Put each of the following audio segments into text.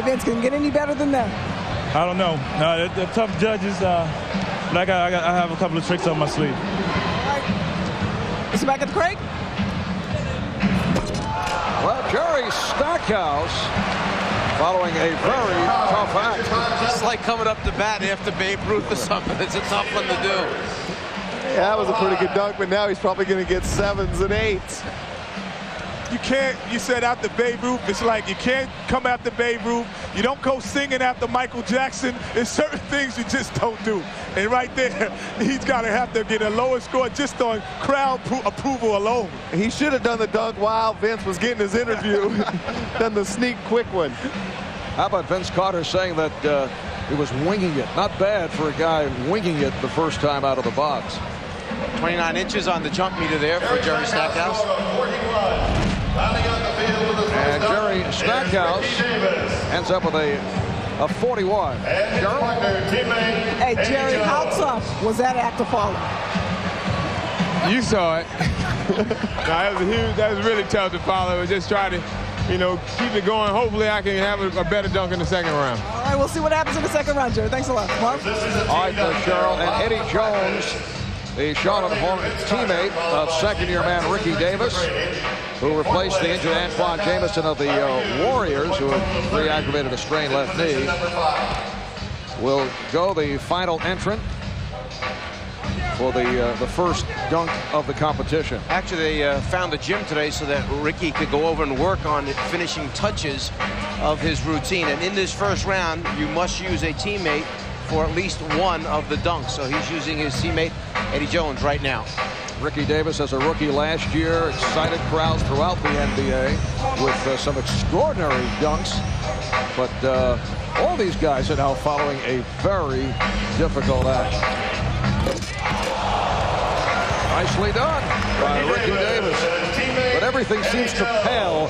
Vince, can it get any better than that? I don't know. No, they're tough judges. But I have a couple of tricks on my sleeve. All right. Is he back at the crate? Well, Jerry Stackhouse, following a very tough act. It's like coming up to bat after Babe Ruth or something. It's a tough one to do. Yeah, that was a pretty good dunk, but now he's probably going to get 7s and 8s. You can't, you said after Babe Ruth, it's like you can't come after Babe Ruth. You don't go singing after Michael Jackson. There's certain things you just don't do. And right there, he's got to have to get a lower score just on crowd approval alone. He should have done the dunk while Vince was getting his interview, done the sneak quick one. How about Vince Carter saying that he was winging it? Not bad for a guy winging it the first time out of the box. 29 inches on the jump meter there for Jerry Stackhouse. And Jerry Stackhouse ends up with a 41. Hey, Jerry, how tough was that act to follow? You saw it. That was really tough to follow. It was just trying to, keep it going. Hopefully I can have a better dunk in the second round. All right, we'll see what happens in the second round, Jerry. Thanks a lot. Mark? All right, Cheryl. And Eddie Jones, the Charlotte Hornets teammate of second-year man Ricky Davis, who replaced the injured Antoine Jameson of the Warriors, who have re-aggravated a strained left knee, will go the final entrant for the first dunk of the competition. Actually, they found a gym today so that Ricky could go over and work on the finishing touches of his routine. And in this first round, you must use a teammate for at least one of the dunks. So he's using his teammate, Eddie Jones, right now. Ricky Davis, as a rookie last year, excited crowds throughout the NBA with some extraordinary dunks. But all these guys are now following a very difficult act. Nicely done by Ricky Davis. But everything seems to pale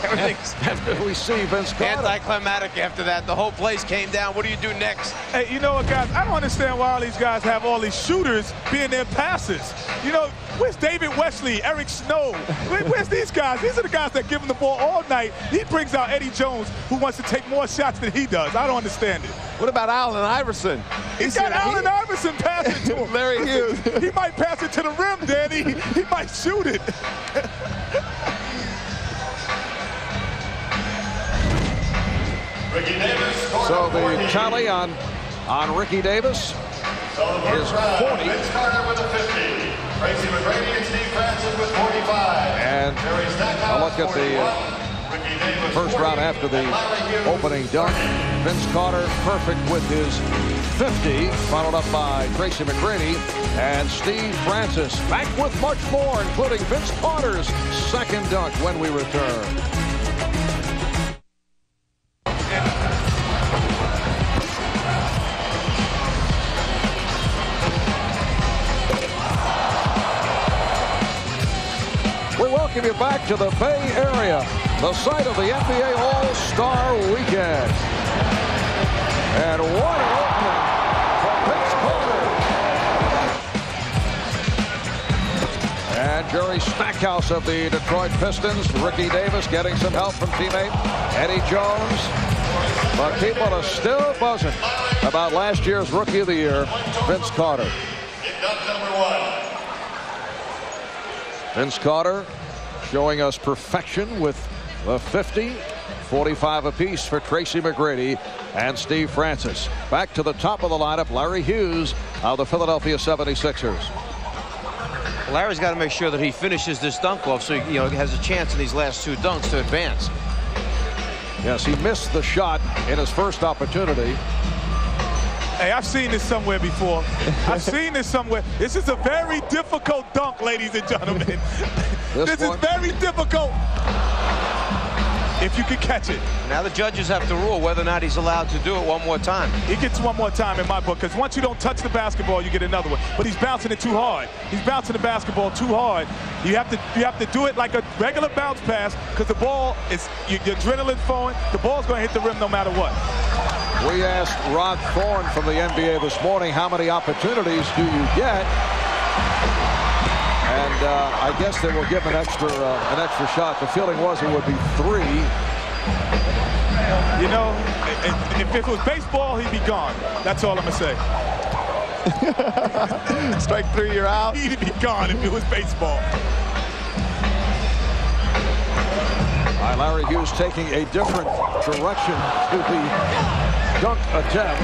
after we see Vince Carter. Anticlimactic after that. The whole place came down. What do you do next? Hey, you know what, guys? I don't understand why all these guys have all these shooters being their passers. Where's David Wesley, Eric Snow? Where's these guys? These are the guys that give him the ball all night. He brings out Eddie Jones, who wants to take more shots than he does. I don't understand it. What about Allen Iverson? He's got Allen Iverson passing to him. Larry Hughes. He might pass it to the rim, Danny. He might shoot it. So the tally on Ricky Davis is 40. Vince Carter with a 50. Tracy McGrady and Steve Francis with 45. And a look at the first round after the opening dunk. Vince Carter perfect with his 50, followed up by Tracy McGrady and Steve Francis. Back with much more, including Vince Carter's second dunk when we return. We welcome you back to the Bay Area, the site of the NBA All-Star Weekend. And what an opening for Vince Carter. And Jerry Stackhouse of the Detroit Pistons. Ricky Davis getting some help from teammate Eddie Jones. But people are still buzzing about last year's Rookie of the Year, Vince Carter. Vince Carter showing us perfection with the 50, 45 apiece for Tracy McGrady and Steve Francis. Back to the top of the lineup, Larry Hughes of the Philadelphia 76ers. Larry's got to make sure that he finishes this dunk off so he has a chance in these last two dunks to advance. Yes, he missed the shot in his first opportunity. Hey, I've seen this somewhere before. I've seen this somewhere. This is a very difficult dunk, ladies and gentlemen. This is very difficult if you can catch it. Now the judges have to rule whether or not he's allowed to do it one more time. He gets one more time in my book, because once you don't touch the basketball, you get another one. But he's bouncing it too hard. He's bouncing the basketball too hard. You have to do it like a regular bounce pass, because the ball is your adrenaline flowing. The ball's going to hit the rim no matter what. We asked Rod Thorne from the NBA this morning, how many opportunities do you get? And I guess they will give him an extra shot. The feeling was it would be 3. You know, if it was baseball, he'd be gone. That's all I'm going to say. Strike 3, you're out. He'd be gone if it was baseball. All right, Larry Hughes taking a different direction to the dunk attempt.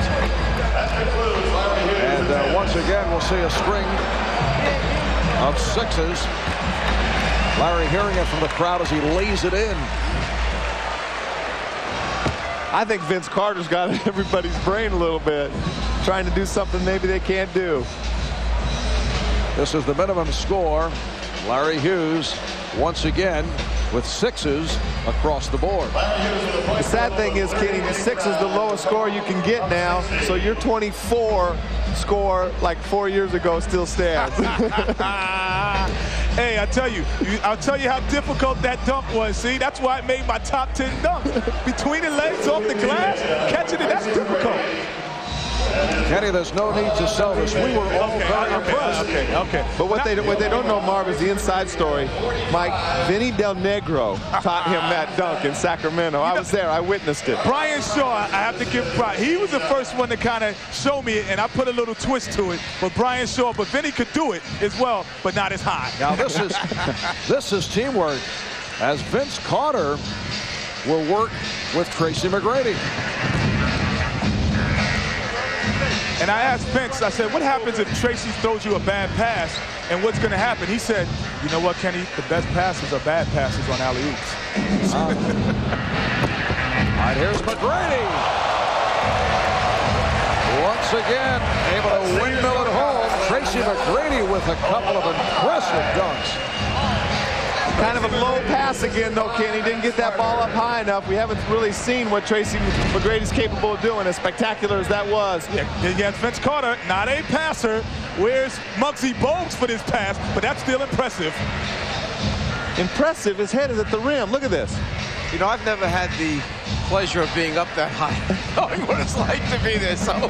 And once again, we'll see a string of sixes. Larry hearing it from the crowd as he lays it in. I think Vince Carter's got everybody's brain a little bit, trying to do something maybe they can't do. This is the minimum score. Larry Hughes once again with sixes across the board. The sad thing is, Kenny, the 6 is the lowest score you can get now, so your 24 score like 4 years ago still stands. Hey, I'll tell you how difficult that dunk was. See, that's why I made my top 10 dunks. Between the legs, off the glass, catching it, that's difficult. Kenny, there's no need to sell this. We were all very impressed. Okay. But what they don't know, Marv, is the inside story. Mike, Vinny Del Negro taught him that dunk in Sacramento. I was there. I witnessed it. Brian Shaw, I have to give Brian. He was the first one to kind of show me it, and I put a little twist to it. But Brian Shaw, but Vinny could do it as well, but not as high. Now this is teamwork, as Vince Carter will work with Tracy McGrady. And I asked Vince, I said, what happens if Tracy throws you a bad pass, and what's going to happen? He said, you know what, Kenny? The best passes are bad passes on alley-oops. All right, here's McGrady. Once again, able to windmill it home. Tracy McGrady with a couple of impressive dunks. Kind of a low pass again, though, Kenny. Didn't get that ball up high enough. We haven't really seen what Tracy McGrady's capable of doing, as spectacular as that was. Yeah, against Vince Carter, not a passer. Where's Muggsy Bogues for this pass? But that's still impressive. Impressive. His head is at the rim. Look at this. You know, I've never had the pleasure of being up that high, knowing what it's like to be there. So,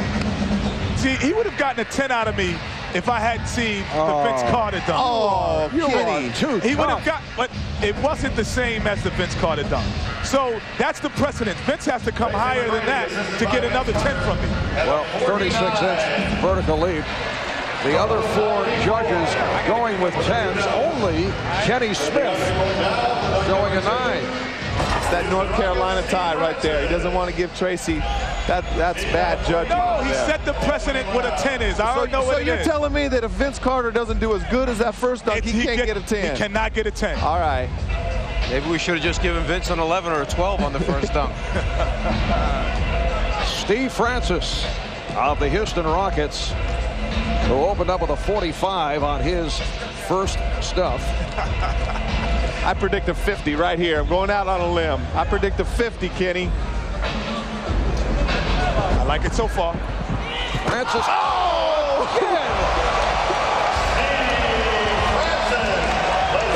see, he would have gotten a 10 out of me if I hadn't seen the Vince Carter dunk. Oh, Kenny. He would have got, but it wasn't the same as the Vince Carter dunk. So that's the precedent. Vince has to come higher than that to get another 10 from me. Well, 36-inch vertical leap. The other 4 judges going with 10s. Only Kenny Smith showing a 9. It's that North Carolina tie right there. He doesn't want to give Tracy. That's bad judging. No, he set the precedent what a 10 is. I don't know what it is. So you're telling me that if Vince Carter doesn't do as good as that first dunk, he can't get a 10? He cannot get a 10. All right. maybe we should have just given Vince an 11 or a 12 on the first dunk. Steve Francis of the Houston Rockets, who opened up with a 45 on his first stuff. I predict a 50 right here. I'm going out on a limb. I predict a 50, Kenny. I like it so far. Francis. Oh! Again.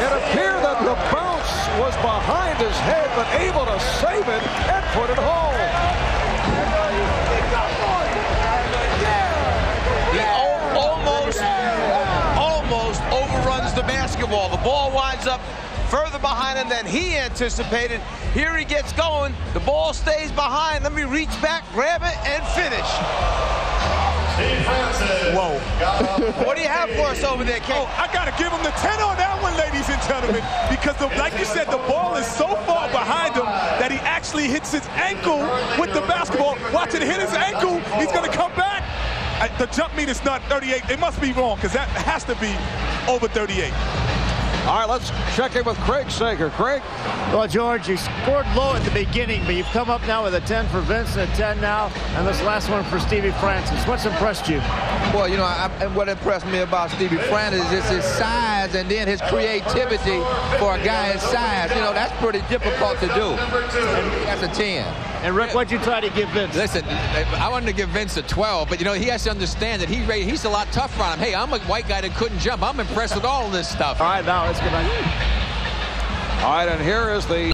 It appeared that the bounce was behind his head, but able to save it and put it home. He almost overruns the basketball. The ball winds up further behind him than he anticipated. Here he gets going. The ball stays behind. Let me reach back, grab it, and finish. Whoa. What do you have for us over there, Ken? Oh, I got to give him the 10 on that one, ladies and gentlemen, because, like you said, the ball is so far behind him that he actually hits his ankle with the basketball. Watch it hit his ankle. He's going to come back. The jump meter's not 38. It must be wrong, because that has to be over 38. All right, let's check in with Craig Sager. Craig? Well, George, you scored low at the beginning, but you've come up now with a 10 for Vince and a 10 now, and this last one for Stevie Francis. What's impressed you? Well, you know, what impressed me about Stevie Francis is his size and then his creativity for a guy his size. You know, that's pretty difficult to do. That's a 10. And Rick, what'd you try to give Vince? Listen, I wanted to give Vince a 12, but, you know, he has to understand that he's a lot tougher on him. Hey, I'm a white guy that couldn't jump. I'm impressed with all of this stuff. All right, now let's get back. All right, and here is the